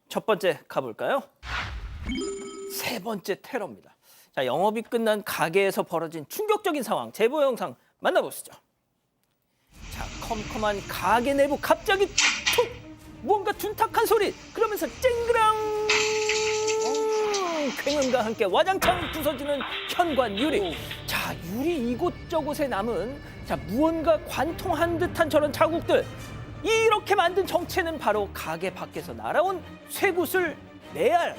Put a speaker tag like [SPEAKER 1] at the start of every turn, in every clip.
[SPEAKER 1] 첫 번째 가볼까요? 세 번째 테러입니다. 자, 영업이 끝난 가게에서 벌어진 충격적인 상황, 제보 영상 만나보시죠. 자, 컴컴한 가게 내부 갑자기 툭! 뭔가 둔탁한 소리, 그러면서 쨍그랑 쾌음과 함께 와장창 부서지는 현관 유리. 자, 유리 이곳저곳에 남은 무언가 관통한 듯한 저런 자국들. 이렇게 만든 정체는 바로 가게 밖에서 날아온 쇠구슬 내알.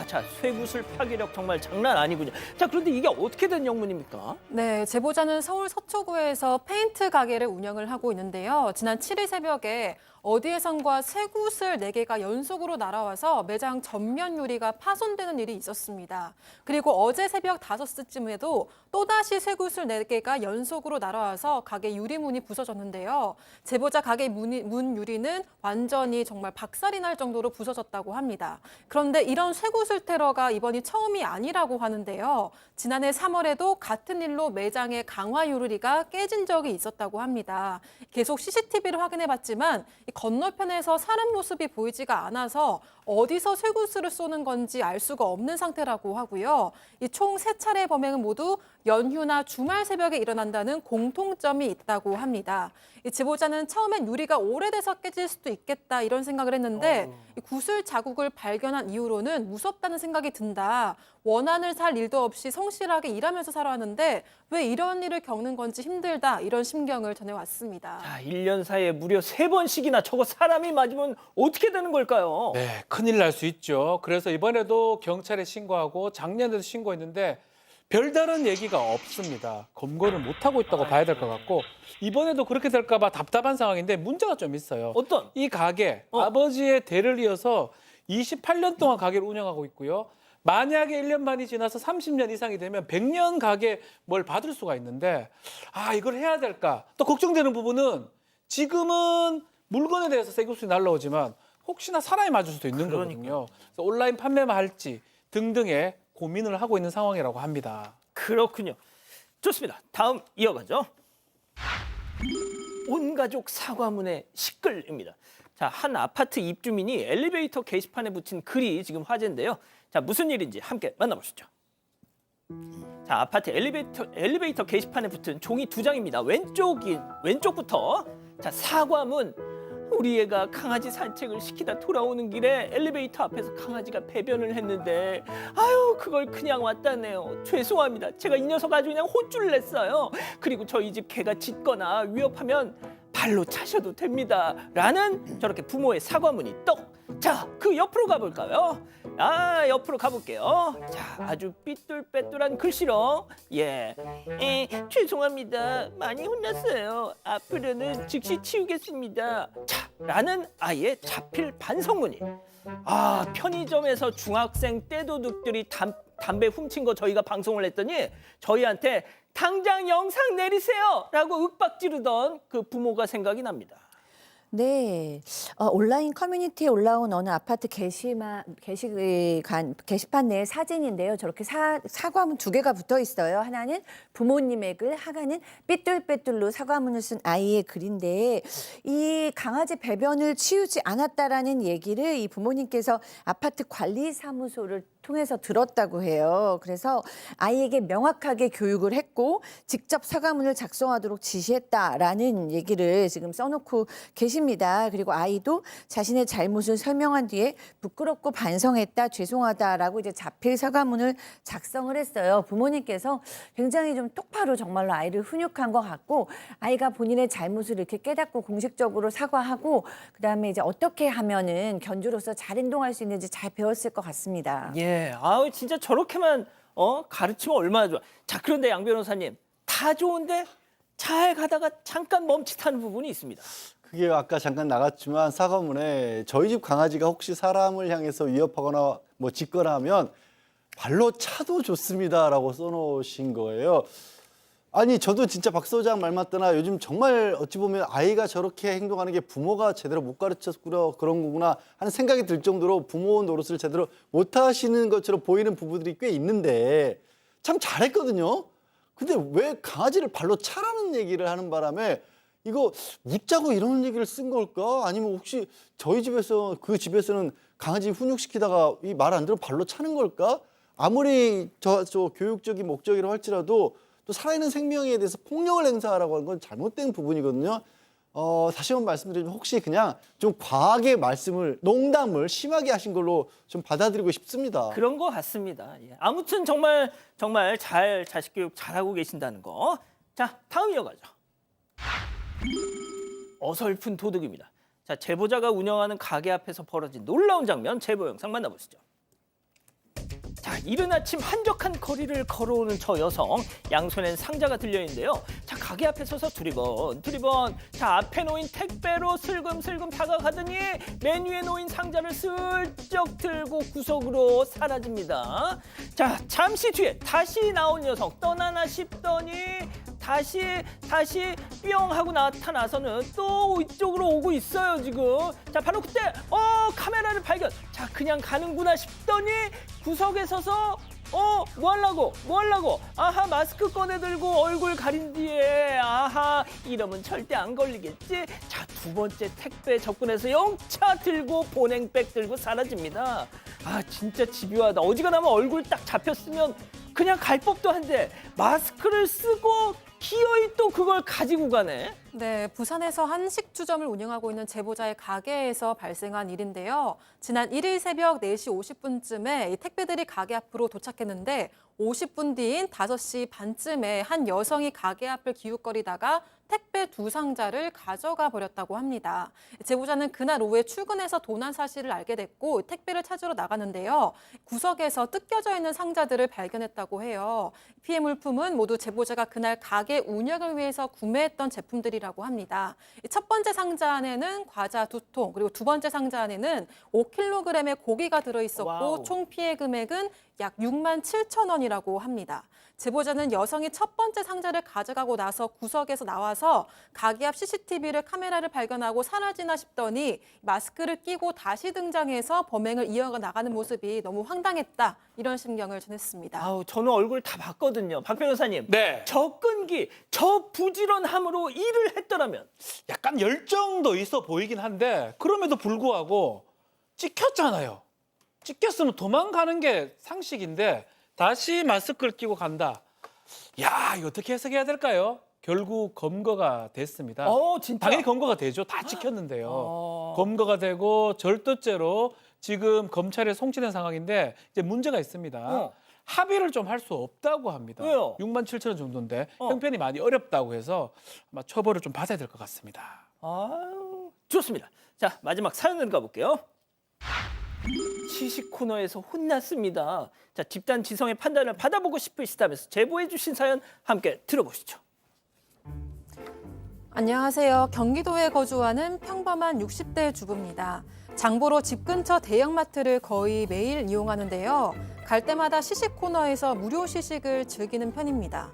[SPEAKER 1] 자, 쇠구슬 파괴력 정말 장난 아니군요. 자, 그런데 이게 어떻게 된 영문입니까?
[SPEAKER 2] 네, 제보자는 서울 서초구에서 페인트 가게를 운영을 하고 있는데요. 지난 7일 새벽에 어디에선가 쇠구슬 4개가 연속으로 날아와서 매장 전면 유리가 파손되는 일이 있었습니다. 그리고 어제 새벽 5시쯤에도 또다시 쇠구슬 4개가 연속으로 날아와서 가게 유리문이 부서졌는데요. 제보자 가게 문 유리는 완전히 정말 박살이 날 정도로 부서졌다고 합니다. 그런데 이런 쇠구슬 테러가 이번이 처음이 아니라고 하는데요. 지난해 3월에도 같은 일로 매장의 강화 유리가 깨진 적이 있었다고 합니다. 계속 CCTV를 확인해봤지만 건너편에서 사람 모습이 보이지가 않아서 어디서 쇠구슬을 쏘는 건지 알 수가 없는 상태라고 하고요. 이 총 3차례 범행은 모두 연휴나 주말 새벽에 일어난다는 공통점이 있다고 합니다. 이 제보자는 처음엔 유리가 오래돼서 깨질 수도 있겠다 이런 생각을 했는데 이 구슬 자국을 발견한 이후로는 무섭다는 생각이 든다. 원한을 살 일도 없이 성실하게 일하면서 살아왔는데 왜 이런 일을 겪는 건지 힘들다 이런 심경을 전해왔습니다.
[SPEAKER 1] 자, 1년 사이에 무려 3번씩이나 저거 사람이 맞으면 어떻게 되는 걸까요?
[SPEAKER 3] 네, 큰일 날 수 있죠. 그래서 이번에도 경찰에 신고하고 작년에도 신고했는데 별다른 얘기가 없습니다. 검거를 못하고 있다고 봐야 될 것 같고 이번에도 그렇게 될까 봐 답답한 상황인데 문제가 좀 있어요.
[SPEAKER 1] 어떤?
[SPEAKER 3] 이 가게 아버지의 대를 이어서 28년 동안 가게를 운영하고 있고요. 만약에 1년 만이 지나서 30년 이상이 되면 100년 가게 뭘 받을 수가 있는데 이걸 해야 될까? 또 걱정되는 부분은 지금은 물건에 대해서 쇠구슬이 날라오지만 혹시나 사람이 맞을 수도 있는 거거든요. 그래서 온라인 판매만 할지 등등의 고민을 하고 있는 상황이라고 합니다.
[SPEAKER 1] 그렇군요. 좋습니다. 다음 이어가죠. 온 가족 사과문에 시끌입니다. 자, 한 아파트 입주민이 엘리베이터 게시판에 붙인 글이 지금 화제인데요. 자, 무슨 일인지 함께 만나보시죠. 자, 아파트 엘리베이터 게시판에 붙은 종이 2장입니다. 왼쪽부터 자, 사과문. 우리 애가 강아지 산책을 시키다 돌아오는 길에 엘리베이터 앞에서 강아지가 배변을 했는데 그걸 그냥 왔다네요. 죄송합니다. 제가 이 녀석 아주 그냥 혼쭐을 냈어요. 그리고 저희 집 개가 짖거나 위협하면 발로 차셔도 됩니다. 라는 저렇게 부모의 사과문이 떡. 자, 그 옆으로 가볼까요? 옆으로 가볼게요. 자, 아주 삐뚤빼뚤한 글씨로 죄송합니다. 많이 혼났어요. 앞으로는 즉시 치우겠습니다. 자, 라는 아이의 자필 반성문이. 편의점에서 중학생 떼도둑들이 담배 훔친 거 저희가 방송을 했더니 저희한테 당장 영상 내리세요! 라고 윽박 지르던 그 부모가 생각이 납니다.
[SPEAKER 4] 네, 온라인 커뮤니티에 올라온 어느 아파트 게시판 내 사진인데요. 저렇게 사과문 2개가 붙어 있어요. 하나는 부모님의 글, 하나는 삐뚤빼뚤로 사과문을 쓴 아이의 글인데 이 강아지 배변을 치우지 않았다라는 얘기를 이 부모님께서 아파트 관리사무소를 통해서 들었다고 해요. 그래서 아이에게 명확하게 교육을 했고 직접 사과문을 작성하도록 지시했다라는 얘기를 지금 써놓고 계십니다. 그리고 아이도 자신의 잘못을 설명한 뒤에 부끄럽고 반성했다, 죄송하다라고 이제 자필 사과문을 작성을 했어요. 부모님께서 굉장히 좀 똑바로 정말로 아이를 훈육한 것 같고 아이가 본인의 잘못을 이렇게 깨닫고 공식적으로 사과하고 그다음에 이제 어떻게 하면은 견주로서 잘 행동할 수 있는지 잘 배웠을 것 같습니다.
[SPEAKER 1] 진짜 저렇게만 가르치면 얼마나 좋아. 자, 그런데 양 변호사님, 다 좋은데 잘 가다가 잠깐 멈칫하는 부분이 있습니다.
[SPEAKER 5] 그게 아까 잠깐 나갔지만 사과문에 저희 집 강아지가 혹시 사람을 향해서 위협하거나 뭐 짖거나 하면 발로 차도 좋습니다라고 써놓으신 거예요. 아니 저도 진짜 박 소장 말 맞더나 요즘 정말 어찌 보면 아이가 저렇게 행동하는 게 부모가 제대로 못 가르쳐서 그런 거구나 하는 생각이 들 정도로 부모 노릇을 제대로 못 하시는 것처럼 보이는 부부들이 꽤 있는데 참 잘했거든요. 근데 왜 강아지를 발로 차라는 얘기를 하는 바람에 이거 웃자고 이런 얘기를 쓴 걸까? 아니면 혹시 저희 집에서 그 집에서는 강아지 훈육시키다가 이 말 안 들으면 발로 차는 걸까? 아무리 저 교육적인 목적이라고 할지라도 또 살아있는 생명에 대해서 폭력을 행사하라고 하는 건 잘못된 부분이거든요. 다시 한번 말씀드리면 혹시 그냥 좀 과하게 말씀을 농담을 심하게 하신 걸로 좀 받아들이고 싶습니다.
[SPEAKER 1] 그런 것 같습니다. 예. 아무튼 정말 잘 자식 교육 잘하고 계신다는 거. 자, 다음 이어가죠. 어설픈 도둑입니다. 자, 제보자가 운영하는 가게 앞에서 벌어진 놀라운 장면 제보 영상 만나보시죠. 자, 이른 아침 한적한 거리를 걸어오는 저 여성, 양손엔 상자가 들려 있는데요. 자, 가게 앞에 서서 두리번 자, 앞에 놓인 택배로 슬금슬금 다가가더니 맨 위에 놓인 상자를 슬쩍 들고 구석으로 사라집니다. 자, 잠시 뒤에 다시 나온 여성, 떠나나 싶더니 다시 뿅 하고 나타나서는 또 이쪽으로 오고 있어요, 지금. 자, 바로 그때 카메라를 발견. 자, 그냥 가는구나 싶더니 구석에 서서 뭐 하려고? 아하, 마스크 꺼내 들고 얼굴 가린 뒤에 아하, 이러면 절대 안 걸리겠지. 자, 두 번째 택배 접근해서 영차 들고 보냉백 들고 사라집니다. 아, 진짜 집요하다. 어지간하면 얼굴 딱 잡혔으면 그냥 갈 법도 한데 마스크를 쓰고 기어이 또 그걸 가지고 가네.
[SPEAKER 2] 네, 부산에서 한식주점을 운영하고 있는 제보자의 가게에서 발생한 일인데요. 지난 1일 새벽 4시 50분쯤에 이 택배들이 가게 앞으로 도착했는데 50분 뒤인 5시 반쯤에 한 여성이 가게 앞을 기웃거리다가 택배 2상자를 가져가 버렸다고 합니다. 제보자는 그날 오후에 출근해서 도난 사실을 알게 됐고 택배를 찾으러 나가는데요. 구석에서 뜯겨져 있는 상자들을 발견했다고 해요. 피해 물품은 모두 제보자가 그날 가게 운영을 위해서 구매했던 제품들이라고 합니다. 첫 번째 상자 안에는 과자 2통, 그리고 두 번째 상자 안에는 5kg의 고기가 들어있었고
[SPEAKER 1] 와우.
[SPEAKER 2] 총 피해 금액은 약 6만 7천 원이라고 합니다. 제보자는 여성이 첫 번째 상자를 가져가고 나서 구석에서 나와서 가게 앞 CCTV를 카메라를 발견하고 사라지나 싶더니 마스크를 끼고 다시 등장해서 범행을 이어가 나가는 모습이 너무 황당했다. 이런 심경을 전했습니다.
[SPEAKER 1] 아우, 저는 얼굴 다 봤거든요. 박 변호사님.
[SPEAKER 3] 네.
[SPEAKER 1] 저 끈기, 저 부지런함으로 일을 했더라면.
[SPEAKER 3] 약간 열정도 있어 보이긴 한데 그럼에도 불구하고 찍혔잖아요. 찍혔으면 도망가는 게 상식인데 다시 마스크를 끼고 간다. 야, 이거 어떻게 해석해야 될까요? 결국 검거가 됐습니다.
[SPEAKER 1] 진짜.
[SPEAKER 3] 당연히 검거가 되죠. 다 찍혔는데요. 검거가 되고 절도죄로 지금 검찰에 송치된 상황인데 이제 문제가 있습니다. 합의를 좀 할 수 없다고 합니다.
[SPEAKER 1] 왜요?
[SPEAKER 3] 6만 7천 원 정도인데
[SPEAKER 1] 어.
[SPEAKER 3] 형편이 많이 어렵다고 해서 아마 처벌을 좀 받아야 될 것 같습니다.
[SPEAKER 1] 아유, 좋습니다. 자, 마지막 사연으로 가볼게요. 시식 코너에서 혼났습니다. 자, 집단 지성의 판단을 받아보고 싶으시다면서 제보해 주신 사연 함께 들어보시죠.
[SPEAKER 2] 안녕하세요. 경기도에 거주하는 평범한 60대 주부입니다. 장보러 집 근처 대형마트를 거의 매일 이용하는데요. 갈 때마다 시식 코너에서 무료 시식을 즐기는 편입니다.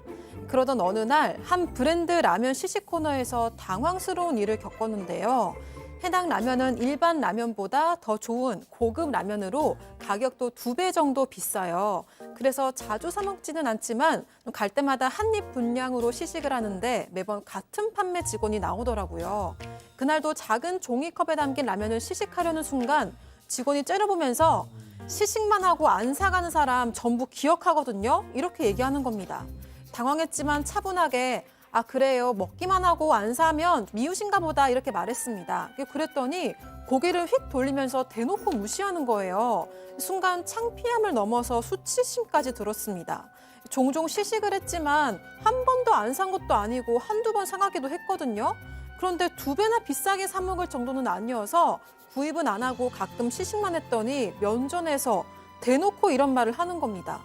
[SPEAKER 2] 그러던 어느 날 한 브랜드 라면 시식 코너에서 당황스러운 일을 겪었는데요. 해당 라면은 일반 라면보다 더 좋은 고급 라면으로 가격도 2배 정도 비싸요. 그래서 자주 사 먹지는 않지만 갈 때마다 한 입 분량으로 시식을 하는데 매번 같은 판매 직원이 나오더라고요. 그날도 작은 종이컵에 담긴 라면을 시식하려는 순간 직원이 째려보면서 시식만 하고 안 사가는 사람 전부 기억하거든요. 이렇게 얘기하는 겁니다. 당황했지만 차분하게 아, 그래요. 먹기만 하고 안 사면 미우신가 보다 이렇게 말했습니다. 그랬더니 고개를 휙 돌리면서 대놓고 무시하는 거예요. 순간 창피함을 넘어서 수치심까지 들었습니다. 종종 시식을 했지만 한 번도 안 산 것도 아니고 한두 번 사가기도 했거든요. 그런데 2배나 비싸게 사 먹을 정도는 아니어서 구입은 안 하고 가끔 시식만 했더니 면전에서 대놓고 이런 말을 하는 겁니다.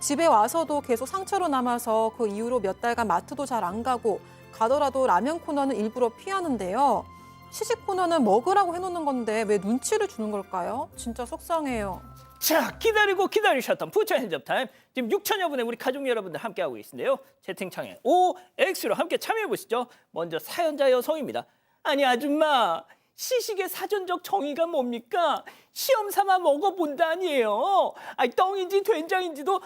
[SPEAKER 2] 집에 와서도 계속 상처로 남아서 그 이후로 몇 달간 마트도 잘 안 가고 가더라도 라면 코너는 일부러 피하는데요. 시식 코너는 먹으라고 해놓는 건데 왜 눈치를 주는 걸까요? 진짜 속상해요.
[SPEAKER 1] 자, 기다리고 기다리셨던 부처 핸즈업 타임. 지금 6천여 분의 우리 가족 여러분들 함께하고 계신데요. 채팅창에 OX로 함께 참여해보시죠. 먼저 사연자 여성입니다. 아니, 아줌마. 시식의 사전적 정의가 뭡니까? 시험 삼아 먹어본다니에요. 아니, 떡인지 된장인지도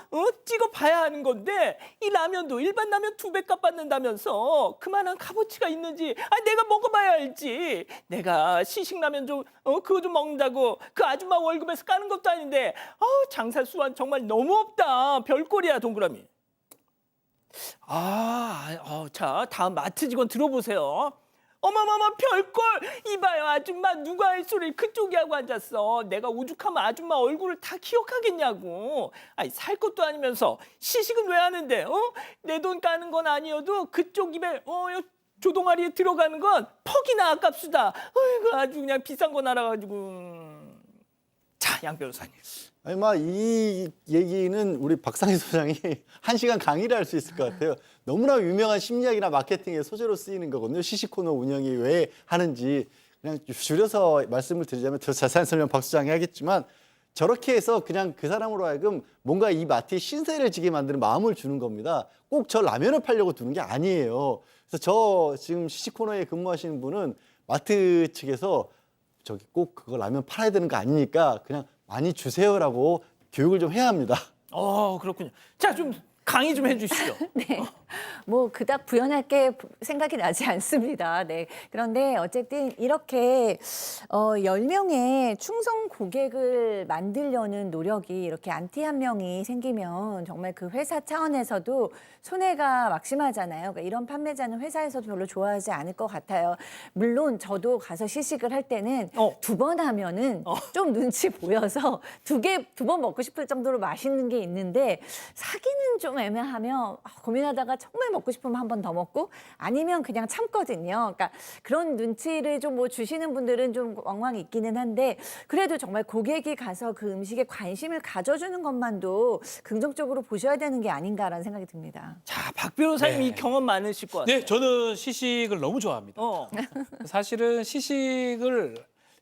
[SPEAKER 1] 찍어봐야 하는 건데 이 라면도 일반 라면 2배값 받는다면서 그만한 값어치가 있는지 내가 먹어봐야 알지. 내가 시식라면 좀 그거 좀 먹는다고 그 아줌마 월급에서 까는 것도 아닌데 장사 수완 정말 너무 없다. 별꼴이야 동그라미. 자, 다음 마트 직원 들어보세요. 어머머머 별꼴 이봐요 아줌마 누가 할 소리를 그쪽이 하고 앉았어. 내가 오죽하면 아줌마 얼굴을 다 기억하겠냐고. 아니 살 것도 아니면서 시식은 왜 하는데 내 돈 까는 건 아니어도 그쪽 입에 조동아리에 들어가는 건 퍽이나 아깝수다. 어이구 아주 그냥 비싼 거 날아가지고. 자, 양 변호사님.
[SPEAKER 5] 아니, 이 얘기는 우리 박상희 소장이 1시간 강의를 할 수 있을 것 같아요. 너무나 유명한 심리학이나 마케팅의 소재로 쓰이는 거거든요. 시식 코너 운영이 왜 하는지 그냥 줄여서 말씀을 드리자면 더 자세한 설명 박 소장이 하겠지만 저렇게 해서 그냥 그 사람으로 하여금 뭔가 이 마트에 신세를 지게 만드는 마음을 주는 겁니다. 꼭 저 라면을 팔려고 두는 게 아니에요. 그래서 저 지금 시식 코너에 근무하시는 분은 마트 측에서 저기 꼭 그거 라면 팔아야 되는 거 아니니까 그냥 많이 주세요라고 교육을 좀 해야 합니다.
[SPEAKER 1] 그렇군요. 자, 좀 강의 좀 해주시죠.
[SPEAKER 4] 네. 뭐 그닥 부연할 게 생각이 나지 않습니다. 네. 그런데 어쨌든 이렇게 10명의 충성 고객을 만들려는 노력이 이렇게 안티 한 명이 생기면 정말 그 회사 차원에서도 손해가 막심하잖아요. 그러니까 이런 판매자는 회사에서도 별로 좋아하지 않을 것 같아요. 물론 저도 가서 시식을 할 때는 2번 하면은 좀 눈치 보여서 두 번 먹고 싶을 정도로 맛있는 게 있는데 사기는 좀 애매하면 고민하다가 정말 먹고 싶으면 한 번 더 먹고 아니면 그냥 참거든요. 그러니까 그런 눈치를 좀 뭐 주시는 분들은 좀 왕왕 있기는 한데 그래도 정말 고객이 가서 그 음식에 관심을 가져주는 것만도 긍정적으로 보셔야 되는 게 아닌가라는 생각이 듭니다.
[SPEAKER 1] 자, 박 변호사님
[SPEAKER 3] 네.
[SPEAKER 1] 이 경험 많으실 것 같아요.
[SPEAKER 3] 네, 저는 시식을 너무 좋아합니다. 사실은 시식을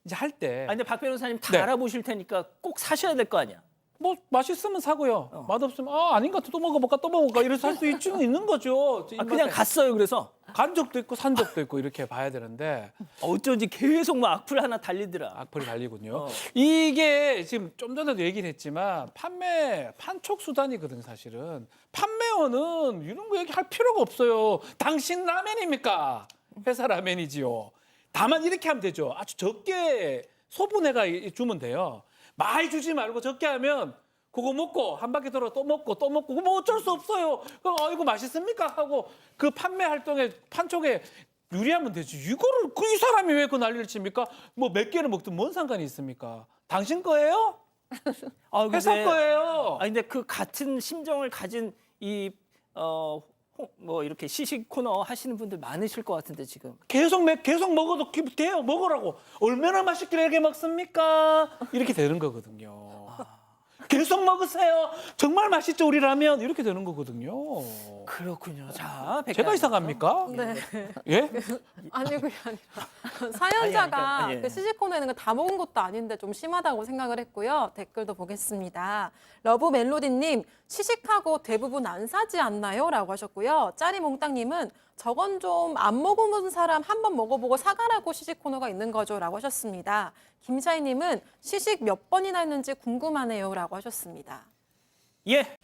[SPEAKER 3] 이제 할 때
[SPEAKER 1] 근데 박 변호사님 다
[SPEAKER 3] 네.
[SPEAKER 1] 알아보실 테니까 꼭 사셔야 될 거 아니야.
[SPEAKER 3] 뭐 맛있으면 사고요. 맛없으면 아닌 것 같아 또 먹어볼까 이래서 할 수 있는 거죠.
[SPEAKER 1] 그냥 갔어요. 그래서
[SPEAKER 3] 간 적도 있고 산 적도 있고 이렇게 봐야 되는데
[SPEAKER 1] 어쩐지 계속 막 악플 하나 달리더라.
[SPEAKER 3] 악플이 달리군요.
[SPEAKER 1] 어.
[SPEAKER 3] 이게 지금 좀 전에도 얘기를 했지만 판촉 수단이거든요. 사실은 판매원은 이런 거 얘기할 필요가 없어요. 당신 라면입니까? 회사 라면이지요. 다만 이렇게 하면 되죠. 아주 적게 소분해가 주면 돼요. 많이 주지 말고 적게 하면 그거 먹고 한 바퀴 돌아 또 먹고 뭐 어쩔 수 없어요. 이거 맛있습니까? 하고 그 판매 활동에 판촉에 유리하면 되지. 이거를 이 사람이 왜 그 난리를 칩니까? 뭐 몇 개를 먹든 뭔 상관이 있습니까? 당신 거예요? 회사 거예요.
[SPEAKER 1] 근데 그 같은 심정을 가진 뭐 이렇게 시식 코너 하시는 분들 많으실 것 같은데 지금.
[SPEAKER 3] 계속 먹어도 돼요. 먹으라고. 얼마나 맛있게 이렇게 먹습니까? 이렇게 되는 거거든요. 계속 먹으세요. 정말 맛있죠 우리 라면 이렇게 되는 거거든요.
[SPEAKER 1] 그렇군요. 자,
[SPEAKER 3] 제가 이상합니까?
[SPEAKER 2] 네.
[SPEAKER 3] 예?
[SPEAKER 2] 아니 그게 아니라 사연자가
[SPEAKER 1] 아니, 예.
[SPEAKER 2] 그 시식 코너에는 다 먹은 것도 아닌데 좀 심하다고 생각을 했고요. 댓글도 보겠습니다. 러브 멜로디님 시식하고 대부분 안 사지 않나요? 라고 하셨고요. 짜리몽땅님은 저건 좀 안 먹어본 사람 한 번 먹어보고 사가라고 시식 코너가 있는 거죠? 라고 하셨습니다. 김샤이님은 시식 몇 번이나 했는지 궁금하네요. 라고 하셨습니다.
[SPEAKER 1] 예,